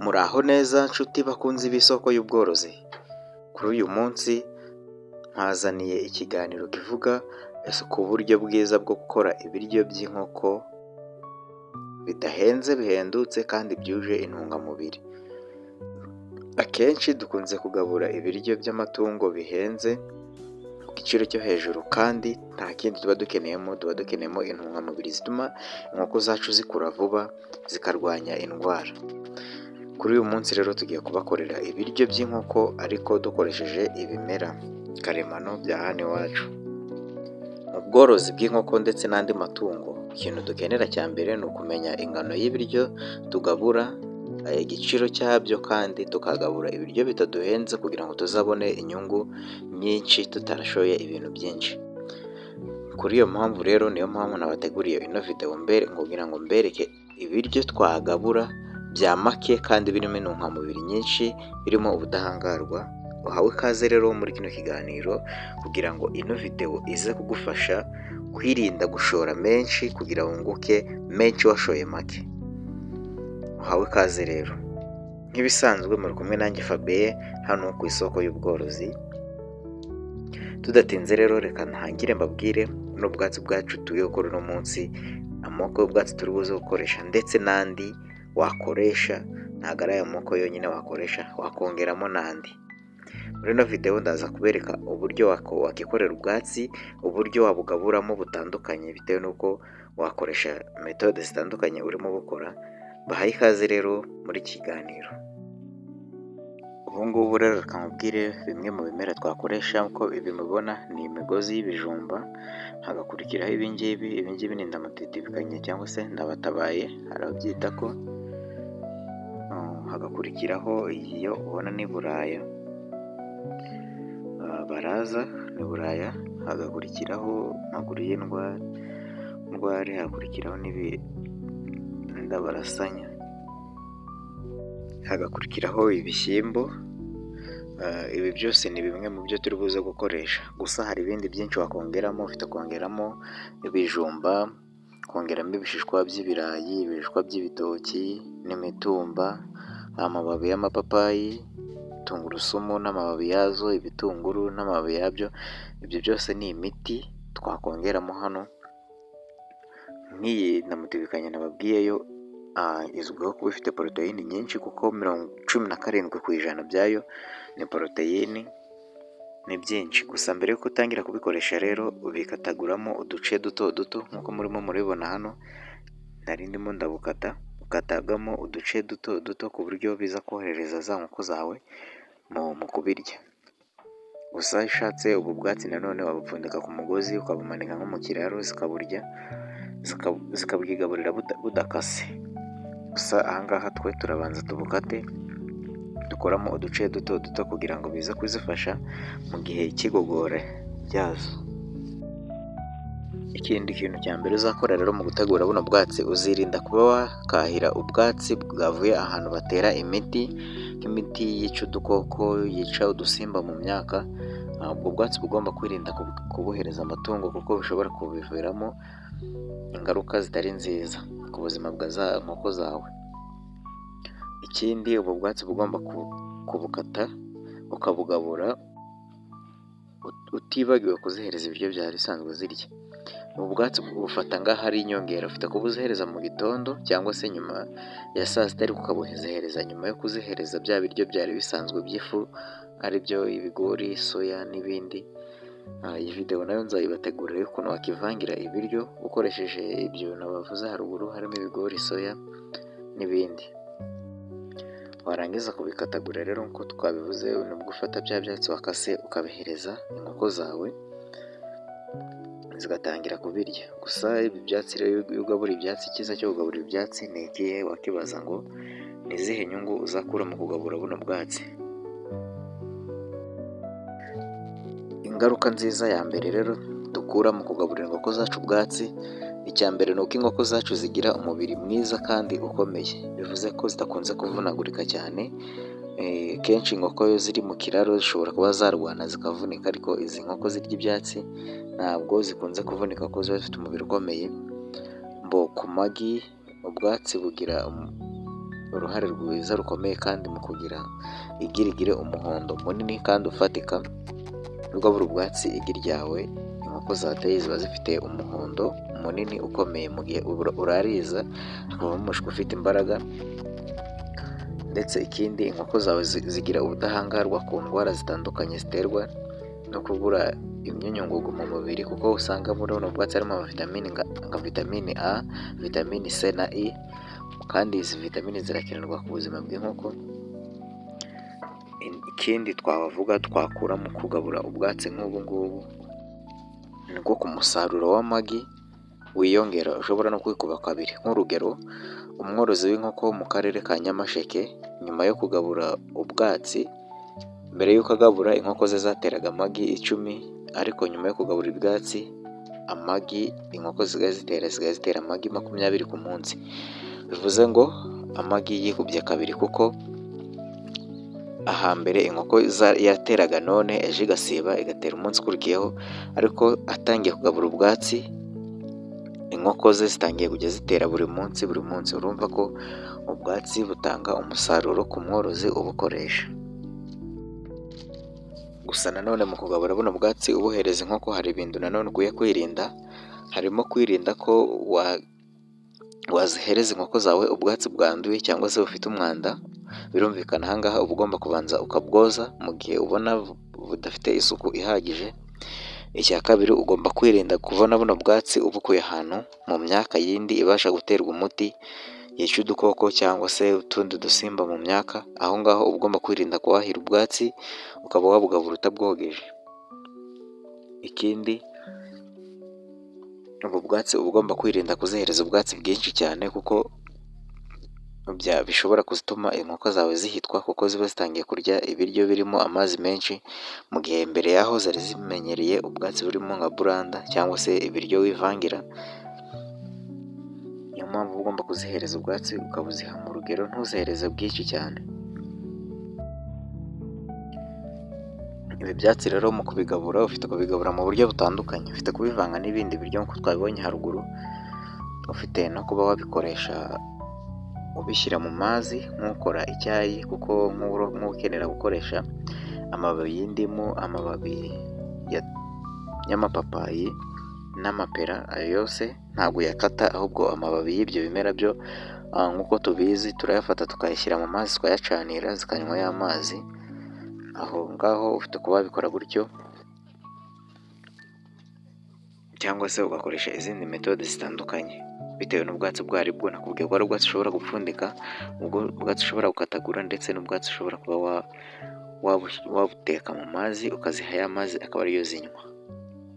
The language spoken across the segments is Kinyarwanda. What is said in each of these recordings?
Muraho neza nshuti bakunzi b'isoko y'ubworozi, kuri uyu munsi nkazaniye ikiganiro kivuga ku buryo bwiza bwo gukora ibiryo by'inkoko bidahenze, bihendutse kandi byuje intungamubiri. Akenshi dukunze kugabura ibiryo by'amatungo bihenze ku giciro cyo hejuru kandi nta kindi tuba dukeneyemo intungamubiri zituma inkoko zacu zikura vuba zikarwanya indwara. Kuri uyu munsi rero tugiye kubakorera ibiryo by'inkoko ariko dukoresheje ibimera karemano bya hano iwacu. Mu bworozi bw'inkoko ndetse n'andi matungo, ikintu dukenera cya mbere ni ukumenya ingano y'ibiryo tugabura, igiciro cyabyo kandi tukagabura ibiryo bitaduhenze kugira ngo tuzabone inyungu nyinshi tutarashoye ibintu byinshi. Kuri iyo mpamvu rero niyo mpamvu nabateguriye ino video kugira ngo mbereke ibiryo twagabura bya make kandi birimo intungamubiri nyinshi, birimo ubudahangarwa. Uhawe ikaze rero muri kino kiganiro kugira ngo ino video ize kugufasha kwirinda gushora menshi kugira wunguke menshi washoye make. Uhawe ikaze rero, nk'ibisanzwe muri kumwe nanjye Fabien hano ku isoko y'ubworozi. Tudatinze rero reka ntangire mbabwire n'ubwatsi bwacu tugiye gukora uno munsi, amoko y'ubwatsi turi buze gukoresha ndetse n'andi wakoresha. Ntabwo ari aya moko yonyine wakoresha, wakongeramo n'andi. Muri ino video ndaza kubereka uburyo wakikorera ubwatsi, uburyo wabugaburamo butandukanye bitewe n'uko wakoresha metode zitandukanye urimo gukora. Bahaye ikaze rero muri kiganiro. Ubu ngubu rero reka nkubwire bimwe mu bimera twakoresha. Uko ibi mubibona ni imigozi y'ibijumba, hagakurikiraho ibingibi ni ndamutitibikanye cyangwa se ndabatabaye hari ababyita ko, hagakurikiraho iyo ubona ni buraya, baraza ni buraya, hagakurikiraho maguru y'indware, hagakurikiraho n'indabarasanya, hagakurikiraho ibishyimbo. Ibi byose ni bimwe mu byo turi buze gukoresha, gusa hari ibindi byinshi wakongeramo. Ufite kongeramo ibijumba, kongeramo ibishishwa by'ibirayi, ibishishwa by'ibitoki n'imitumba, amababi y'amapapayi, tungurusumu n'amababi yazo, ibitunguru n'amababi yabyo. Ibyo byose ni imiti twakongeramo hano. Nk'iyi ndamutibikanye nababwiye yo izwiho kuba ifite poroteyine nyinshi kuko 17% byayo ni poroteyine, ni byinshi. Gusa mbere yuko utangira kubikoresha rero ubikataguramo uduce duto duto nk'uko murimo muribona hano. Nari ndimo ukatagamo uduce duto duto ku buryo biza kohereza za nkoko zawe mu kubirya. Gusa iyo ushatse ubu bwatsi nanone wabupfundika ku mugozi ukabumanika nko mu kiraro zikaburya, zikabwigaburira budakase. Gusa ahangaha twe turabanza tubukate, dukoramo uduce duto duto kugira ngo bize kuzifasha mu gihe cy'igogora ryazo. Ikindi kintu cya mbere uzakora rero mu gutegura buno bwatsi, uzirinda kuba wakahira ubwatsi bwavuye ahantu batera imiti nk'imiti yica udukoko, yica udusimba mu myaka. Ubwo bwatsi bugomba kwirinda kubuhereza amatungo kuko bishobora kubiviramo ingaruka zitari nziza ku buzima bwa za nkoko zawe. Ikindi, ubu bwatsi bugomba kubukata ukabugabura utibagiwe kuzihereza ibiryo byari bisanzwe zirya. Ubu bwatsi bufata ngaho ari inyongera, ufite kubuzihereza mu gitondo cyangwa se nyuma ya saa sita, ariko ukabuzihereza nyuma yo kuzihereza bya biryo byari bisanzwe by'ifu, ari byo ibigori, soya n'ibindi. Iyi video nayo nzayibategurira ukuntu wakivangira ibiryo ukoresheje ibyo nabavuze haruguru, harimo ibigori, soya n'ibindi. Warangiza kubikatagura rero nk'uko twabivuze, nubwo ufata bya byatsi wakase ukabihereza inkoko zawe zigatangira kubirya. Gusa ibi byatsi rero iyo ugabura ibyatsi, icyiza cyo kugaburira ibyatsi ni ikihe wakibaza ngo ni izihe nyungu uzakura mu kugabura buno bwatsi? Ingaruka nziza ya mbere rero dukura mu kugaburira inkoko zacu ubwatsi, icya mbere ni uko inkoko zacu zigira umubiri mwiza kandi ukomeye. Bivuze ko zidakunze kuvunagurika cyane. Kenshi inkoko iyo ziri mu kiraro zishobora kuba zarwana zikavunika, ariko izi nkoko zirya ibyatsi ntabwo zikunze kuvunika kuko ziba zifite umubiri ukomeye. Ku magi ubwatsi bugira uruhare rwiza rukomeye kandi mu kugira igi rigire umuhondo munini kandi ufatika. Ugabura ubwatsi igi ryawe, inkoko zateye ziba zifite umuhondo munini ukomeye, mu gihe urariza hakavamo umushwi ufite imbaraga. Ndetse ikindi, inkoko zawe zigira ubudahangarwa ku ndwara zitandukanye ziterwa no kubura imyunyungugu mu mubiri, kuko usanga muri buno bwatsi harimo amavitamini nka vitamini A, vitamini C na E, kandi izi vitamini zirakenerwa ku buzima bw'inkoko. Ikindi twavuga twakura mu kugabura ubwatsi nk'ubu ngubu, ni bwo ku musaruro w'amagi wiyongera, ushobora no kwikuba kabiri. Nk'urugero, umworozi w'inkoko wo mu karere ka Nyamasheke, nyuma yo kugabura ubwatsi, mbere y'uko agabura inkoko ze zateraga amagi 10, ariko nyuma yo kugabura ubwatsi, amagi inkoko zisigaye zitera amagi 20 ku munsi. Bivuze ngo amagi yikubye kabiri, kuko ahambere inkoko yateraga none ejo igasiba igatera umunsi ukurikiyeho, ariko atangiye kugabura ubwatsi inkoko ze zitangiye kujya zitera buri munsi. Urumva ko ubwatsi butanga umusaruro ku mworozi ubukoresha. Gusa nanone mu kugabura buno bwatsi ubuhereza inkoko, hari ibintu nanone ukwiye kwirinda. Harimo kwirinda ko wazihereza inkoko zawe ubwatsi bwanduye cyangwa se bufite umwanda. Birumvikana ahangaha uba ugomba kubanza ukabwoza mu gihe ubona budafite isuku ihagije. Icya kabiri, ugomba kwirinda kubona buno bwatsi ubukuye ahantu mu myaka yindi ibasha guterwa umuti yica udukoko cyangwa se utundi dusimba mu myaka. Aho ngaho uba ugomba kwirinda kuhahira ubwatsi, ukaba wabugabura utabwogeje. Ikindi, ubu bwatsi uba ugomba kwirinda kuzihereza ubwatsi bwinshi cyane, kuko bishobora gutuma inkoko zawe zihitwa, kuko ziba zitangiye kurya ibiryo birimo amazi menshi, mu gihe mbere yaho zari zimenyereye ubwatsi burimo nka buranda cyangwa se ibiryo wivangira. Niyo mpamvu uba ugomba kuzihereza ubwatsi ukabuziha mu rugero, ntuzihereze bwinshi cyane. Ibi byatsi rero mu kubigabura, ufite kubigabura mu buryo butandukanye. Ufite kubivanga n'ibindi biryo nk'uko twabibonye haruguru, ufite no kuba wabikoresha ubishyira mu mazi nk'ukora icyayi, kuko nk'ukenera gukoresha amababi y'indimu, amababi y'amapapayi n'amapera, ayo yose ntabwo uyakata, ahubwo amababi y'ibyo bimera byo nk'uko tubizi turayafata tukayashyira mu mazi tukayacanira zikanywa ya mazi. Aho ngaho ufite kuba wabikora gutyo, cyangwa se ugakoresha izindi metode zitandukanye bitewe n'ubwatsi ubwo ari bwo. Nakubwiye ko hari ubwatsi ushobora gupfundika, ubwatsi ushobora gukatagura, ndetse n'ubwatsi ushobora kuba wabuteka mu mazi ukaziha ya mazi akaba ariyo zinywa.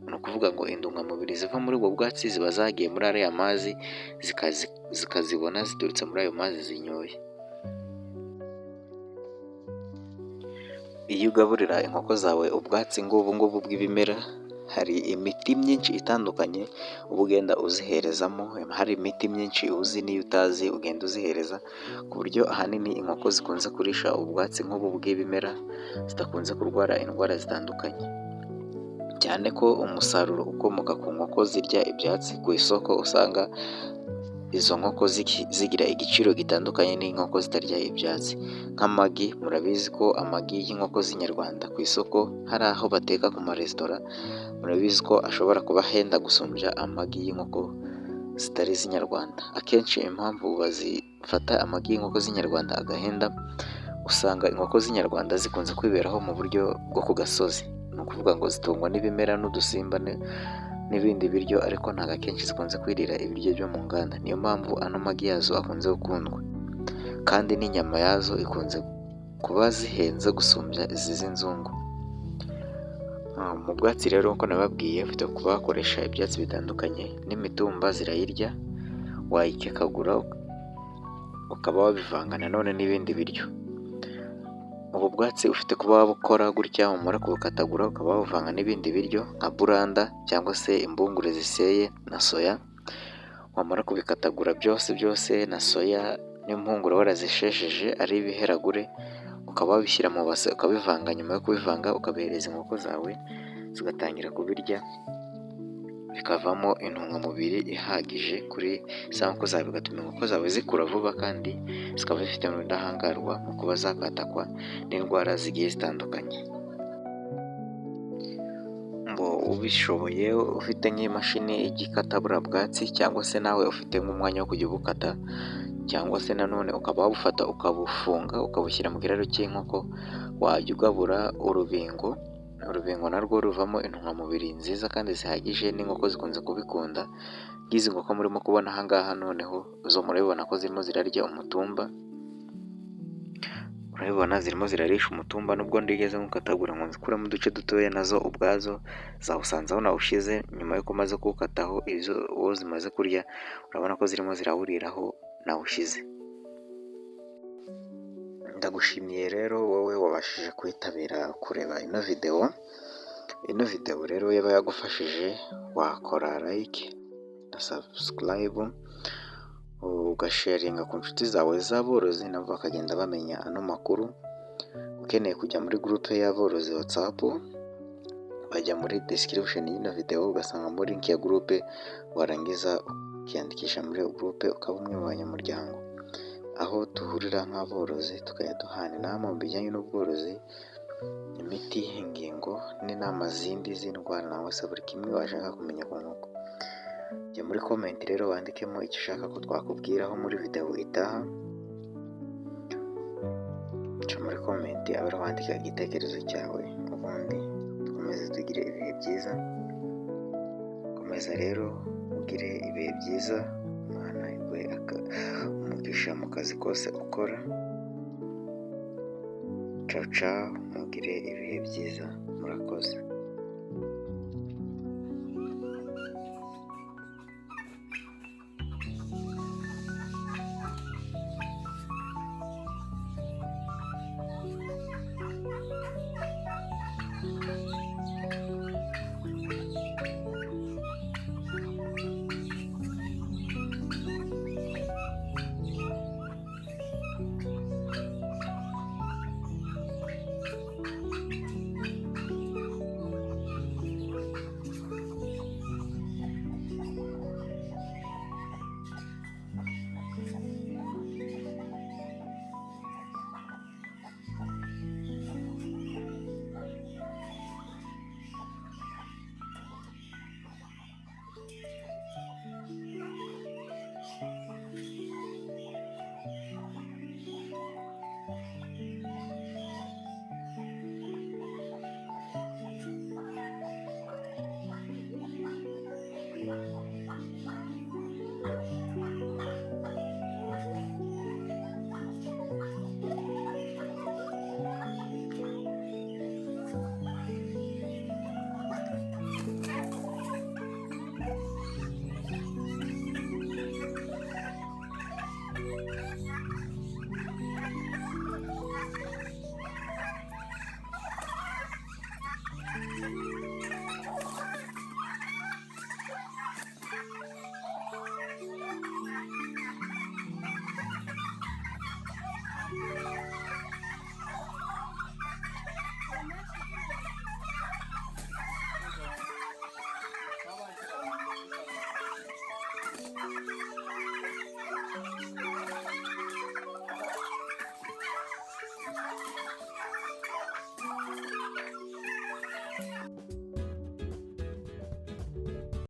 Ni ukuvuga ngo indungamubiri ziva muri ubwo bwatsi ziba zagiye muri ariya mazi, zikazibona ziturutse muri ayo mazi zinyoye. Iyo ugaburira inkoko zawe ubwatsi ngubu bw'ibimera, hari imiti myinshi itandukanye uba ugenda uziherezamo. Hari imiti myinshi uzi n'iyo utazi ugenda uzihereza, ku buryo ahanini inkoko zikunze kurisha ubwatsi nk'ubu bw'ibimera zidakunze kurwara indwara zitandukanye. Cyane ko umusaruro ukomoka ku nkoko zirya ibyatsi ku isoko, usanga izo nkoko zigira igiciro gitandukanye n'inkoko zitarya ibyatsi. Nk'amagi, murabizi ko amagi y'inkoko z'inyarwanda ku isoko, hari aho bateka ku maresitora, murabizi ko ashobora kuba ahenda gusumbya amagi y'inkoko zitari iz'inyarwanda. Akenshi impamvu bazifata amagi y'inkoko z'inyarwanda agahenda, usanga inkoko z'inyarwanda zikunze kwiberaho mu buryo bwo ku gasozi. Ni ukuvuga ngo zitungwa n'ibimera n'udusimba n'ibindi biryo, ariko ntabwo akenshi zikunze kwirira ibiryo byo mu nganda. Niyo mpamvu ano magi yazo akunze gukundwa, kandi n'inyama yazo ikunze kuba zihenze gusumbya izi z'inzungu. Mu bwatsi rero nk'uko nababwiye, ufite kuba wakoresha ibyatsi bitandukanye. N'imitumba zirayirya, wayikekagura ukaba wabivanga nanone n'ibindi biryo. Ubu bwatsi ufite kuba wabukora gutya, wamara kubukatagura ukaba wabuvanga n'ibindi biryo nka buranda cyangwa se imbungure ziseye na soya. Wamara kubikatagura byose na soya n'impungure warazishesheje ari ibiheragure, ukaba wabishyira mu base ukabivanga. Nyuma yo kubivanga ukabihereza inkoko zawe zigatangira kubirya, bikavamo intungamubiri ihagije kuri za nkoko zawe, bigatuma inkoko zawe zikura vuba kandi zikaba zifite n'ubudahangarwa mu kuba zakatakwa n'indwara zigiye zitandukanye. Ubishoboye ufite nk'imashini ijya ikata buriya bwatsi, cyangwa se nawe ufite nk'umwanya wo kujya ubukata, cyangwa se nanone ukaba wabufata ukabufunga ukabushyira mu kiraro cy'inkoko, wajya ugabura urubingo. Urubingo narwo ruvamo intungamubiri nziza kandi zihagije, n'inkoko zikunze kubikunda. Nk'izi nkoko murimo kubona aha ngaha noneho zo murabibona ko zirimo zirarya umutumba, urabibona zirimo zirarisha umutumba, nubwo ndigeze nkukatagura ngo nzikuremo uduce dutoya, nazo ubwazo zawusanze aho nawushyize nyuma yuko maze kuwukataho uwo zimaze kurya, urabona ko zirimo zirawuriraho nawushyize. Ndagushimiye rero wowe wabashije kwitabira kureba ino videwo. Ino videwo rero yaba yagufashije wakora like na subscribe, ugasharinga ku nshuti zawe z'aborozi nabo bakagenda bamenya ano makuru. Ukeneye kujya muri groupe y'aborozi WhatsApp, bajya muri description y'ino videwo ugasangamo link ya groupe, warangiza ukiyandikisha muri iyo groupe ukaba umwe mu banyamuryango, aho duhurira nk'aborozi tukajya duhana inama mu bijyanye n'ubworozi, imiti, ingingo n'inama zindi z'indwara, nawe se buri kimwe washaka kumenya ku nkoko. Jya muri comment rero wandikemo icyo ushaka ko twakubwiraho muri videwo itaha. Ca muri comment abe wandika igitekerezo cyawe, ubundi dukomeze tugire ibihe byiza. Komeza rero ugire ibihe byiza, Imana iguhe umugisha mu kazi kose ukora. Ciao ciao, mugire ibihe byiza, murakoze.